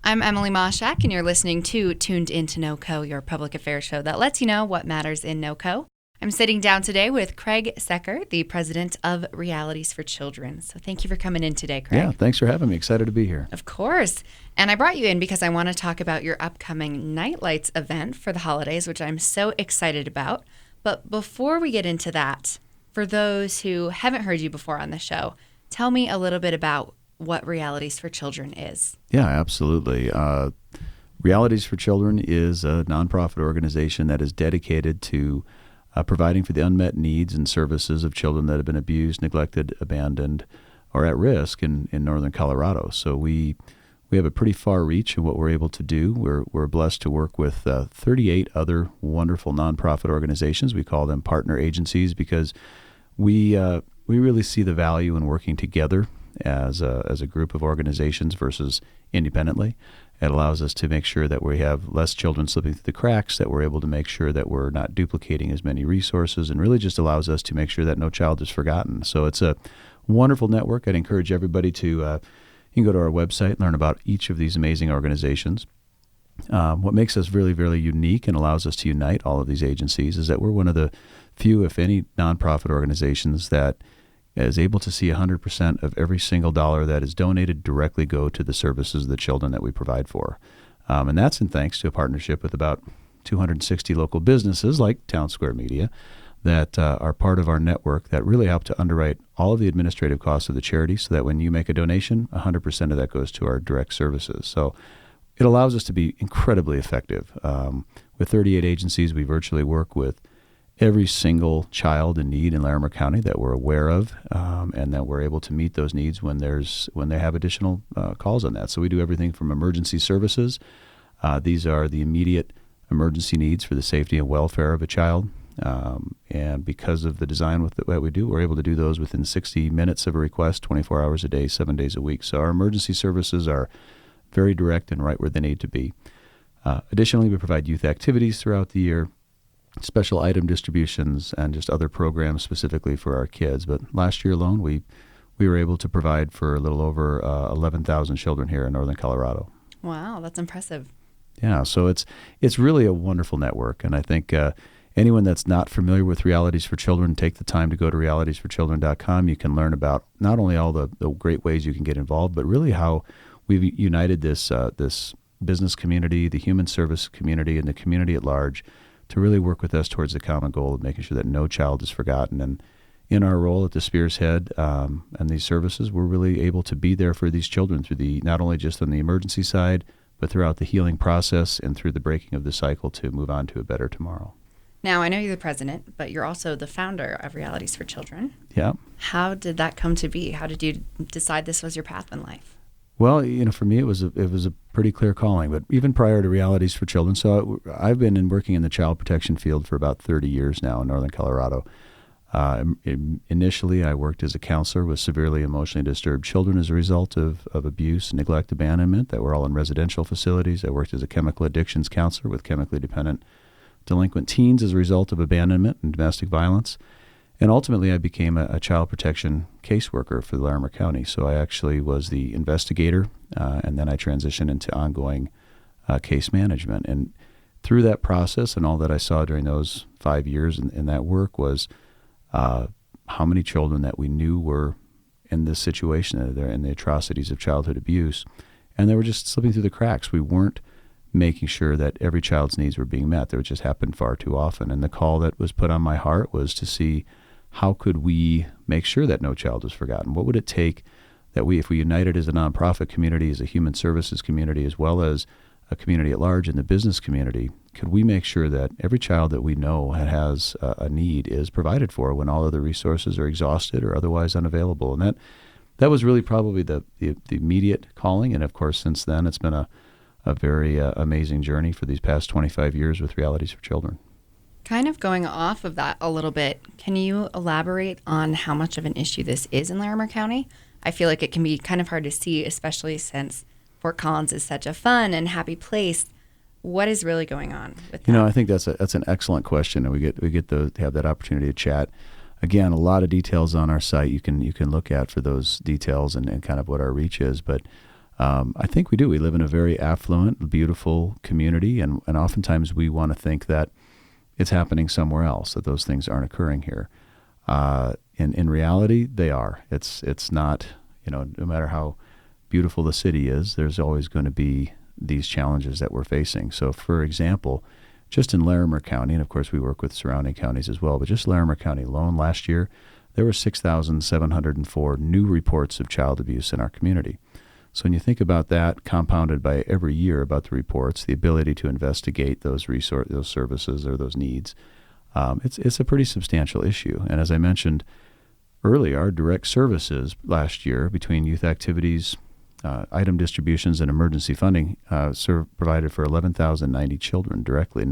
I'm Emily Mashak, and you're listening to Tuned Into NoCo, your public affairs show that lets you know what matters in NoCo. I'm sitting down today with Craig Secker, the president of Realities for Children. So thank you for coming in today, Craig. Yeah, thanks for having me. Excited to be here. Of course. And I brought you in because I want to talk about your upcoming NightLights event for the holidays, which I'm so excited about. But before we get into that, for those who haven't heard you before on the show, tell me a little bit about what Realities for Children is. Yeah, absolutely. Realities for Children is a nonprofit organization that is dedicated to providing for the unmet needs and services of children that have been abused, neglected, abandoned, or at risk in northern Colorado. So we have a pretty far reach in what we're able to do. We're blessed to work with 38 other wonderful nonprofit organizations. We call them partner agencies because we really see the value in working together as a group of organizations versus independently. It allows us to make sure that we have less children slipping through the cracks, that we're able to make sure that we're not duplicating as many resources, and really just allows us to make sure that no child is forgotten. So it's a wonderful network. I'd encourage everybody to you can go to our website and learn about each of these amazing organizations. What makes us really, really unique and allows us to unite all of these agencies is that we're one of the few, if any, nonprofit organizations that is able to see 100% of every single dollar that is donated directly go to the services of the children that we provide for. And that's in thanks to a partnership with about 260 local businesses like Town Square Media that are part of our network that really help to underwrite all of the administrative costs of the charity so that when you make a donation, 100% of that goes to our direct services. So it allows us to be incredibly effective. With 38 agencies, we virtually work with every single child in need in Larimer County that we're aware of, and that we're able to meet those needs when they have additional calls on that. So we do everything from emergency services. These are the immediate emergency needs for the safety and welfare of a child. And because of the design that we do, we're able to do those within 60 minutes of a request, 24 hours a day, 7 days a week. So our emergency services are very direct and right where they need to be. Additionally, we provide youth activities throughout the year, special item distributions, and just other programs specifically for our kids. But last year alone, we were able to provide for a little over 11,000 children here in northern Colorado. Wow, that's impressive. Yeah, so it's really a wonderful network, and I think anyone that's not familiar with Realities for Children, take the time to go to realitiesforchildren.com. You can learn about not only all the great ways you can get involved, but really how we've united this business community, the human service community, and the community at large to really work with us towards the common goal of making sure that no child is forgotten. And in our role at the Spears Head and these services, we're really able to be there for these children through not only just on the emergency side, but throughout the healing process and through the breaking of the cycle to move on to a better tomorrow. Now, I know you're the president, but you're also the founder of Realities for Children. Yeah. How did that come to be? How did you decide this was your path in life? Well, for me, it was a pretty clear calling. But even prior to Realities for Children, so I've been working in the child protection field for about 30 years now in northern Colorado. Initially, I worked as a counselor with severely emotionally disturbed children as a result of abuse, neglect, abandonment that were all in residential facilities. I worked as a chemical addictions counselor with chemically dependent delinquent teens as a result of abandonment and domestic violence. And ultimately, I became a child protection caseworker for Larimer County. So I actually was the investigator, and then I transitioned into ongoing case management. And through that process and all that I saw during those 5 years in that work was how many children that we knew were in this situation, they're in the atrocities of childhood abuse, and they were just slipping through the cracks. We weren't making sure that every child's needs were being met. That just happened far too often. And the call that was put on my heart was to see how could we make sure that no child was forgotten? What would it take that if we united as a nonprofit community, as a human services community, as well as a community at large in the business community, could we make sure that every child that we know has a need is provided for when all other resources are exhausted or otherwise unavailable? And that was really probably the immediate calling. And of course, since then, it's been a very amazing journey for these past 25 years with Realities for Children. Kind of going off of that a little bit, can you elaborate on how much of an issue this is in Larimer County? I feel like it can be kind of hard to see, especially since Fort Collins is such a fun and happy place. What is really going on with that? I think that's an excellent question, and we get to have that opportunity to chat. Again, a lot of details on our site you can look at for those details and kind of what our reach is. But I think we do. We live in a very affluent, beautiful community, and oftentimes we want to think that it's happening somewhere else, that those things aren't occurring here. In reality, they are. It's not, no matter how beautiful the city is, there's always going to be these challenges that we're facing. So, for example, just in Larimer County, and of course we work with surrounding counties as well, but just Larimer County alone last year, there were 6,704 new reports of child abuse in our community. So when you think about that, compounded by every year about the reports, the ability to investigate those services or those needs, it's a pretty substantial issue. And as I mentioned earlier, our direct services last year between youth activities, item distributions, and emergency funding provided for 11,090 children directly.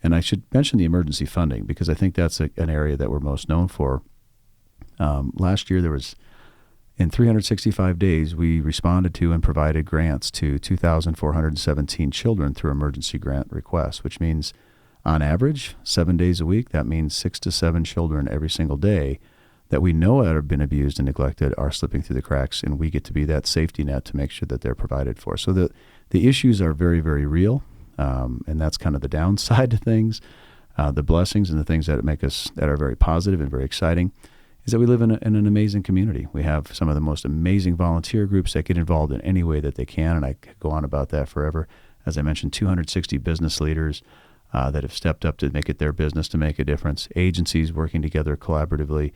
And I should mention the emergency funding because I think that's an area that we're most known for. Last year, in 365 days, we responded to and provided grants to 2,417 children through emergency grant requests, which means on average, 7 days a week, that means 6 to 7 children every single day that we know have been abused and neglected are slipping through the cracks, and we get to be that safety net to make sure that they're provided for. So the issues are very, very real, and that's kind of the downside to things. The blessings and the things that make us that are very positive and very exciting is that we live in an amazing community. We have some of the most amazing volunteer groups that get involved in any way that they can, and I could go on about that forever. As I mentioned, 260 business leaders that have stepped up to make it their business to make a difference, agencies working together collaboratively.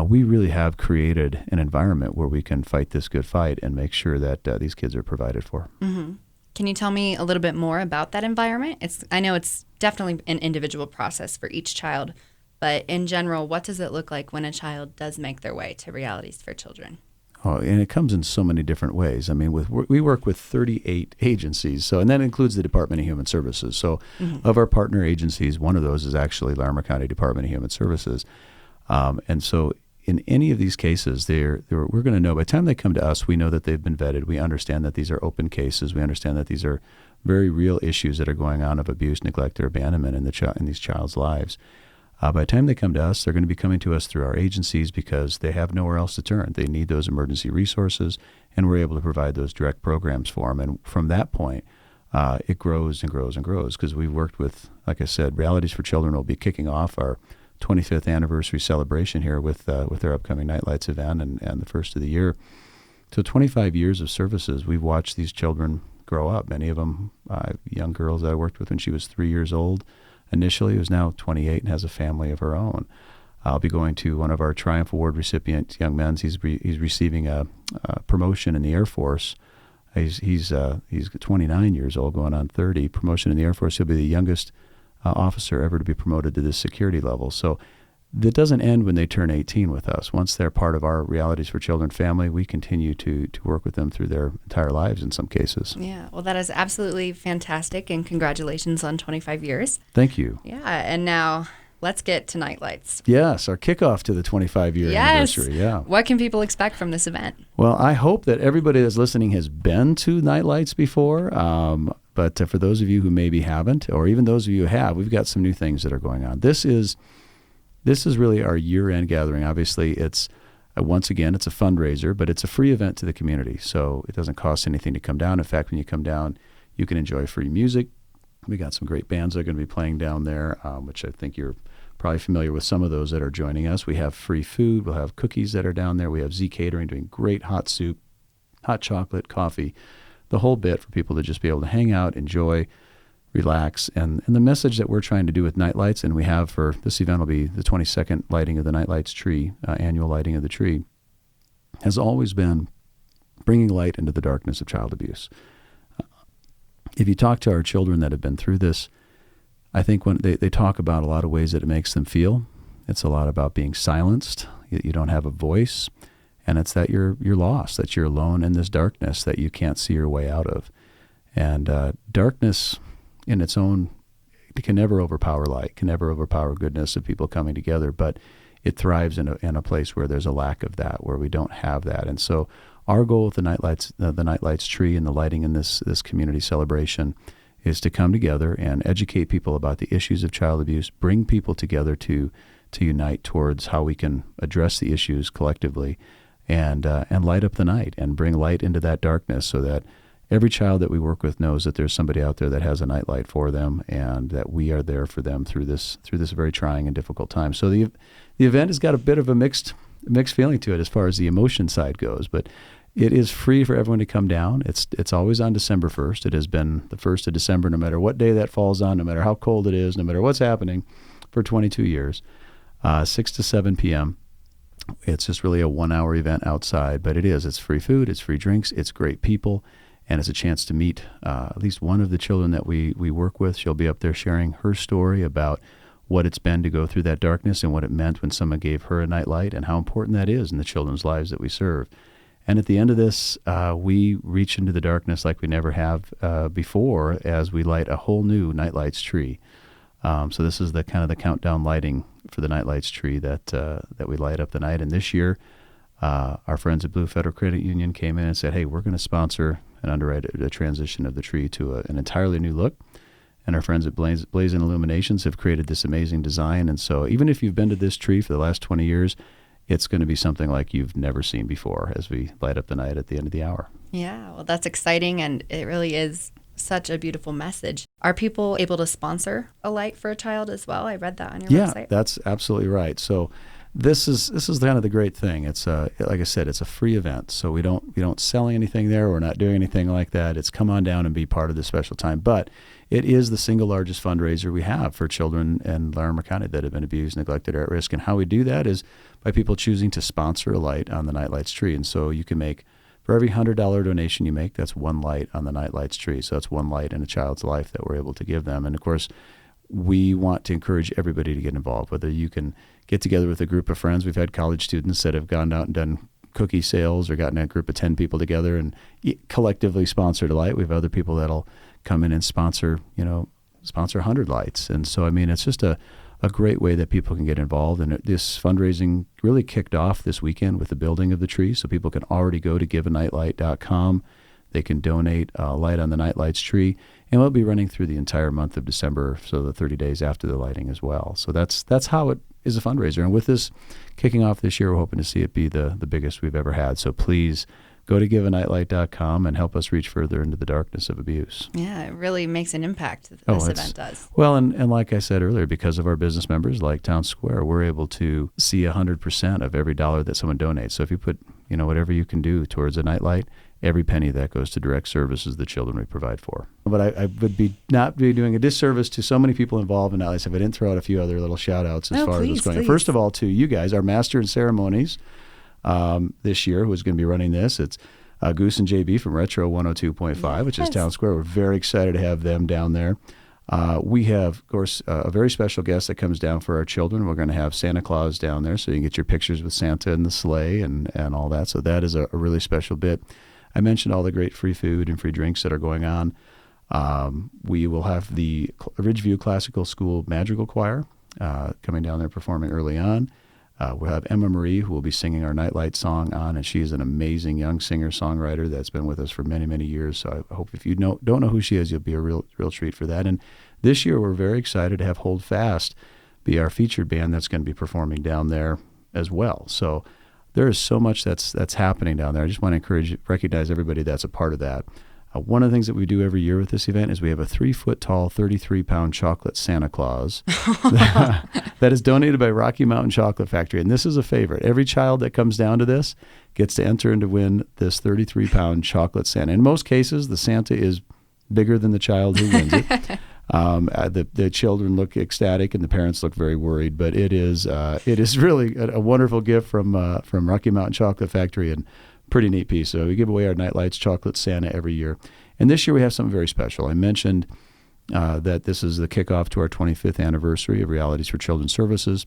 We really have created an environment where we can fight this good fight and make sure that these kids are provided for. Mm-hmm. Can you tell me a little bit more about that environment? I know it's definitely an individual process for each child, but in general, what does it look like when a child does make their way to Realities for Children? Oh, and it comes in so many different ways. I mean, we work with 38 agencies, and that includes the Department of Human Services. So of our partner agencies, one of those is actually Larimer County Department of Human Services. And so in any of these cases, we're going to know by the time they come to us, we know that they've been vetted. We understand that these are open cases. We understand that these are very real issues that are going on of abuse, neglect, or abandonment in these child's lives. By the time they come to us, they're going to be coming to us through our agencies because they have nowhere else to turn. They need those emergency resources, and we're able to provide those direct programs for them. And from that point, it grows and grows and grows because we've worked with, like I said, Realities for Children will be kicking off our 25th anniversary celebration here with their upcoming NightLights event and the first of the year. So 25 years of services, we've watched these children grow up. Many of them, young girls that I worked with when she was 3 years old initially, who's now 28 and has a family of her own. I'll be going to one of our Triumph Award recipient young men. He's receiving a promotion in the Air Force. He's 29 years old, going on 30. Promotion in the Air Force. He'll be the youngest officer ever to be promoted to this security level. So that doesn't end when they turn 18 with us. Once they're part of our Realities for Children family, we continue to work with them through their entire lives in some cases. Yeah, well, that is absolutely fantastic, and congratulations on 25 years. Thank you. Yeah, and now let's get to NightLights. Yes, our kickoff to the 25-year anniversary. Yeah. What can people expect from this event? Well, I hope that everybody that's listening has been to NightLights before. But for those of you who maybe haven't, or even those of you who have, we've got some new things that are going on. This is really our year-end gathering. Obviously, it's once again, it's a fundraiser, but it's a free event to the community. So it doesn't cost anything to come down. In fact, when you come down, you can enjoy free music. We got some great bands that are going to be playing down there, which I think you're probably familiar with some of those that are joining us. We have free food. We'll have cookies that are down there. We have Z Catering doing great hot soup, hot chocolate, coffee, the whole bit for people to just be able to hang out, enjoy, relax. And the message that we're trying to do with NightLights, and we have for this event will be the 22nd lighting of the NightLights tree, annual lighting of the tree, has always been bringing light into the darkness of child abuse. If you talk to our children that have been through this, I think when they talk about a lot of ways that it makes them feel. It's a lot about being silenced. You don't have a voice. And it's that you're lost, that you're alone in this darkness that you can't see your way out of. And darkness in its own, it can never overpower light, can never overpower goodness of people coming together, but it thrives in a place where there's a lack of that, where we don't have that. And so our goal with the NightLights tree and the lighting in this community celebration is to come together and educate people about the issues of child abuse, bring people together to unite towards how we can address the issues collectively, and light up the night and bring light into that darkness, so that every child that we work with knows that there's somebody out there that has a nightlight for them, and that we are there for them through this very trying and difficult time. So the event has got a bit of a mixed feeling to it as far as the emotion side goes, but it is free for everyone to come down. It's always on December 1st. It has been the 1st of December, no matter what day that falls on, no matter how cold it is, no matter what's happening, for 22 years, 6 to 7 p.m. It's just really a 1-hour event outside, but it's free food, it's free drinks, it's great people, and it's a chance to meet at least one of the children that we work with. She'll be up there sharing her story about what it's been to go through that darkness and what it meant when someone gave her a nightlight, and how important that is in the children's lives that we serve. And at the end of this, we reach into the darkness like we never have before, as we light a whole new NightLights tree. So this is the kind of the countdown lighting for the NightLights tree that we light up the night. And this year, our friends at Blue Federal Credit Union came in and said, "Hey, we're going to sponsor and underwrite a transition of the tree to an entirely new look." And our friends at Blazing Illuminations have created this amazing design. And so even if you've been to this tree for the last 20 years, it's going to be something like you've never seen before as we light up the night at the end of the hour. Yeah, well, that's exciting, and it really is such a beautiful message. Are people able to sponsor a light for a child as well? I read that on your website. Yeah, that's absolutely right. So this is kind of the great thing. It's like I said, it's a free event, so we don't sell anything there. We're not doing anything like that. It's come on down and be part of this special time. But it is the single largest fundraiser we have for children in Larimer County that have been abused, neglected, or at risk. And how we do that is by people choosing to sponsor a light on the NightLights tree. And so you can make, for every $100 donation you make, that's one light on the NightLights tree. So that's one light in a child's life that we're able to give them. And of course, we want to encourage everybody to get involved, whether you can get together with a group of friends. We've had college students that have gone out and done cookie sales, or gotten a group of 10 people together and collectively sponsored a light. We have other people that'll come in and sponsor 100 lights. And so, I mean, it's just a great way that people can get involved. And this fundraising really kicked off this weekend with the building of the tree. So people can already go to giveanightlight.com. They can donate a light on the NightLights tree. And we'll be running through the entire month of December, so the 30 days after the lighting as well. So that's how it is a fundraiser. And with this kicking off this year, we're hoping to see it be the biggest we've ever had. So please go to giveanightlight.com and help us reach further into the darkness of abuse. Yeah, it really makes an impact, this event does. Well, and like I said earlier, because of our business members like Town Square, we're able to see 100% of every dollar that someone donates. So if you put, whatever you can do towards a nightlight, every penny of that goes to direct services the children we provide for. But I would not be doing a disservice to so many people involved in NightLights if I didn't throw out a few other little shout-outs as far as what's going on. First of all, to you guys, our Master in Ceremonies this year, who's going to be running this. It's Goose and JB from Retro 102.5, which is Town Square. We're very excited to have them down there. We have, of course, a very special guest that comes down for our children. We're going to have Santa Claus down there, so you can get your pictures with Santa and the sleigh and all that. So that is a really special bit. I mentioned all the great free food and free drinks that are going on. We will have the Ridgeview Classical School Madrigal Choir coming down there performing early on. We'll have Emma Marie, who will be singing our Nightlight song on, and she is an amazing young singer-songwriter that's been with us for many, many years. So I hope if you don't know who she is, you'll be a real treat for that. And this year, we're very excited to have Hold Fast be our featured band that's going to be performing down there as well. So there is so much that's happening down there. I just want to recognize everybody that's a part of that. One of the things that we do every year with this event is we have a 3-foot-tall, 33-pound chocolate Santa Claus that is donated by Rocky Mountain Chocolate Factory. And this is a favorite. Every child that comes down to this gets to enter and to win this 33-pound chocolate Santa. In most cases, the Santa is bigger than the child who wins it. The children look ecstatic and the parents look very worried, but it is really a wonderful gift from Rocky Mountain Chocolate Factory, and pretty neat piece. So we give away our NightLights Chocolate Santa every year. And this year we have something very special. I mentioned that this is the kickoff to our 25th anniversary of Realities for Children Services.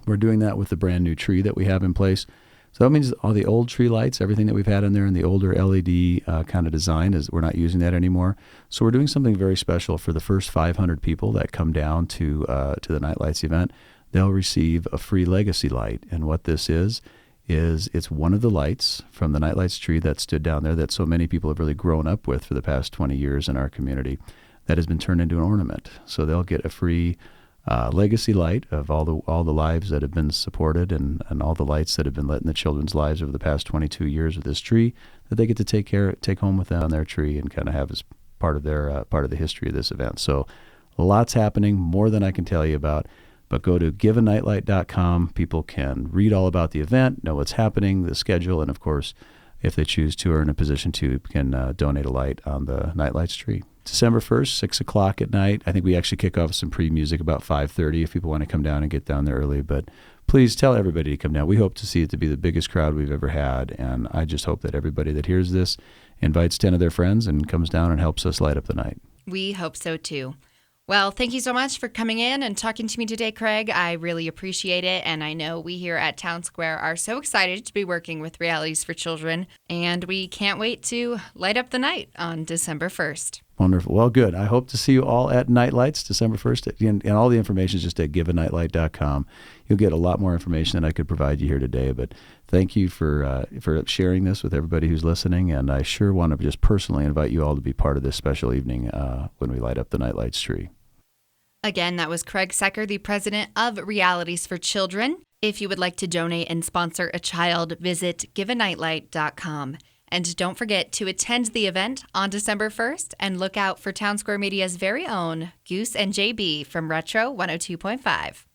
We're doing that with the brand new tree that we have in place. So that means all the old tree lights, everything that we've had in there, and the older LED kind of design, we're not using that anymore. So we're doing something very special for the first 500 people that come down to the NightLights event. They'll receive a free legacy light. And what this is it's one of the lights from the NightLights tree that stood down there that so many people have really grown up with for the past 20 years in our community that has been turned into an ornament. So they'll get a free legacy light of all the lives that have been supported and all the lights that have been lit in the children's lives over the past 22 years with this tree that they get to take home with them on their tree and kind of have as part of the history of this event. So lots happening, more than I can tell you about. But go to giveanightlight.com. People can read all about the event, know what's happening, the schedule, and of course, if they choose to or are in a position to, can donate a light on the NightLights tree. December 1st, 6 o'clock at night. I think we actually kick off with some pre-music about 5:30 if people want to come down and get down there early. But please tell everybody to come down. We hope to see it to be the biggest crowd we've ever had. And I just hope that everybody that hears this invites 10 of their friends and comes down and helps us light up the night. We hope so too. Well, thank you so much for coming in and talking to me today, Craig. I really appreciate it. And I know we here at Town Square are so excited to be working with Realities for Children. And we can't wait to light up the night on December 1st. Wonderful. Well, good. I hope to see you all at NightLights December 1st. And all the information is just at giveanightlight.com. You'll get a lot more information than I could provide you here today. But thank you for sharing this with everybody who's listening. And I sure want to just personally invite you all to be part of this special evening when we light up the NightLights tree. Again, that was Craig Secker, the president of Realities for Children. If you would like to donate and sponsor a child, visit giveanightlight.com. And don't forget to attend the event on December 1st and look out for Town Square Media's very own Goose and JB from Retro 102.5.